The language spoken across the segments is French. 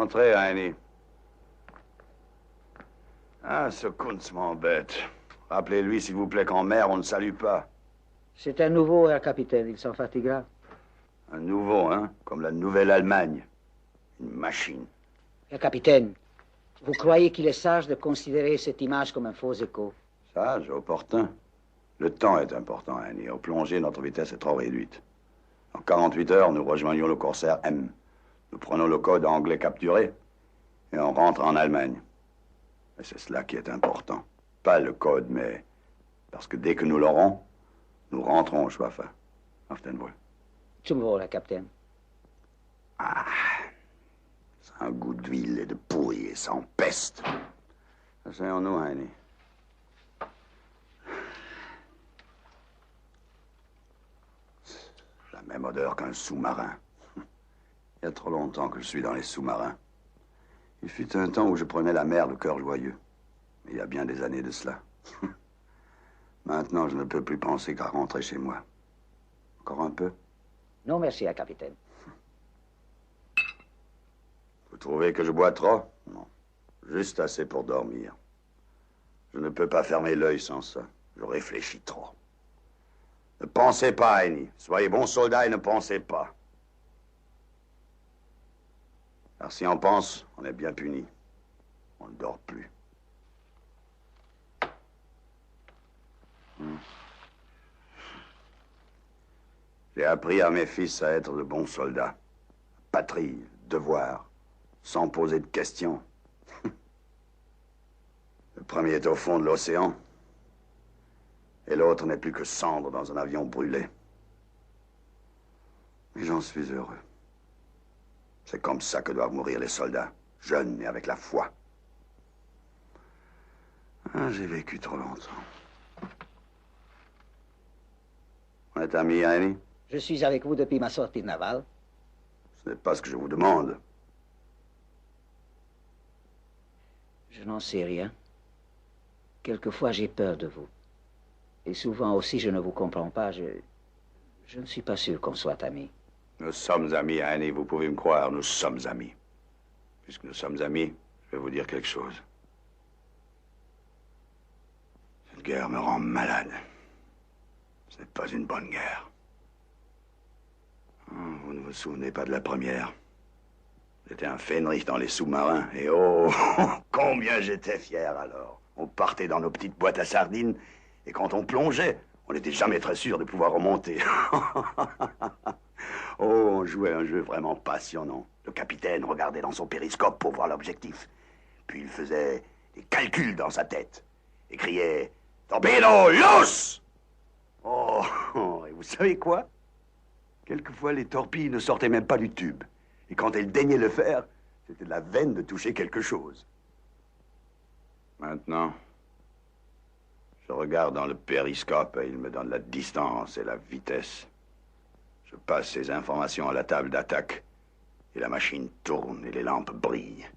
Entrez, Heini. Ah, ce Kuntz m'embête. Rappelez-lui, s'il vous plaît, qu'en mer, on ne salue pas. C'est un nouveau, Herr Capitaine. Il s'en fatiguera. Un nouveau, hein? Comme la Nouvelle-Allemagne. Une machine. Herr Capitaine, vous croyez qu'il est sage de considérer cette image comme un faux écho? Sage, opportun. Le temps est important, Heini. Au plongée, notre vitesse est trop réduite. En 48 heures, nous rejoignons le corsaire M. Nous prenons le code anglais capturé et on rentre en Allemagne. Et c'est cela qui est important. Pas le code, mais parce que dès que nous l'aurons, nous rentrons au Schwaffer. Auf den Wohl. Zum Wohl, Herr Capitaine. Ah, c'est un goût d'huile et de pourri et sans peste. Asseyons-nous, Heini. La même odeur qu'un sous-marin. Il y a trop longtemps que je suis dans les sous-marins. Il fut un temps où je prenais la mer le cœur joyeux. Mais il y a bien des années de cela. Maintenant, je ne peux plus penser qu'à rentrer chez moi. Encore un peu? Non, merci, Herr Capitaine. Vous trouvez que je bois trop? Non. Juste assez pour dormir. Je ne peux pas fermer l'œil sans ça. Je réfléchis trop. Ne pensez pas, Heini. Soyez bon soldat et ne pensez pas. Car si on pense, on est bien puni. On ne dort plus. J'ai appris à mes fils à être de bons soldats. Patrie, devoir, sans poser de questions. Le premier est au fond de l'océan. Et l'autre n'est plus que cendre dans un avion brûlé. Mais j'en suis heureux. C'est comme ça que doivent mourir les soldats, jeunes et avec la foi. Ah, j'ai vécu trop longtemps. On est amis, Heini? Je suis avec vous depuis ma sortie de navale. Ce n'est pas ce que je vous demande. Je n'en sais rien. Quelquefois, j'ai peur de vous. Et souvent aussi, je ne vous comprends pas. Je ne suis pas sûr qu'on soit amis. Nous sommes amis, Heini, vous pouvez me croire, nous sommes amis. Puisque nous sommes amis, je vais vous dire quelque chose. Cette guerre me rend malade. Ce n'est pas une bonne guerre. Oh, vous ne vous souvenez pas de la première. J'étais un Fähnrich dans les sous-marins, et oh, combien j'étais fier alors. On partait dans nos petites boîtes à sardines, et quand on plongeait, on n'était jamais très sûr de pouvoir remonter. Oh, on jouait un jeu vraiment passionnant. Le capitaine regardait dans son périscope pour voir l'objectif. Puis il faisait des calculs dans sa tête et criait « Torpedo, los !» Oh, et vous savez quoi? Quelquefois, les torpilles ne sortaient même pas du tube. Et quand elles daignaient le faire, c'était de la veine de toucher quelque chose. Maintenant, je regarde dans le périscope et il me donne la distance et la vitesse. Je passe ces informations à la table d'attaque et la machine tourne et les lampes brillent.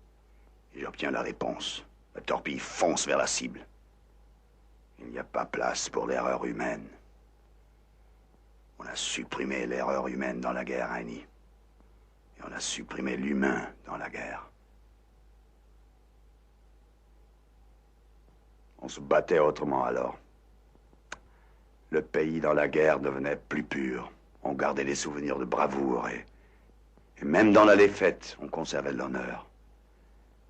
Et j'obtiens la réponse. La torpille fonce vers la cible. Il n'y a pas place pour l'erreur humaine. On a supprimé l'erreur humaine dans la guerre, Heini. Et on a supprimé l'humain dans la guerre. On se battait autrement alors. Le pays dans la guerre devenait plus pur. On gardait des souvenirs de bravoure et même dans la défaite, on conservait de l'honneur.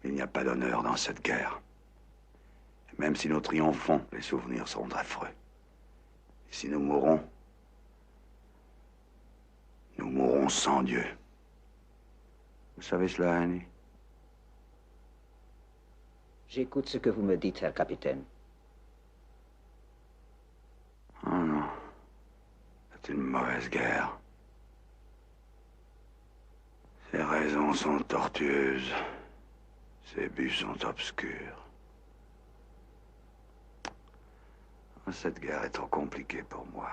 Il n'y a pas d'honneur dans cette guerre. Et même si nous triomphons, les souvenirs seront affreux. Et si nous mourons sans Dieu. Vous savez cela, Heini? J'écoute ce que vous me dites, Herr Capitaine. Oh non. C'est une mauvaise guerre. Ses raisons sont tortueuses. Ses buts sont obscurs. Cette guerre est trop compliquée pour moi.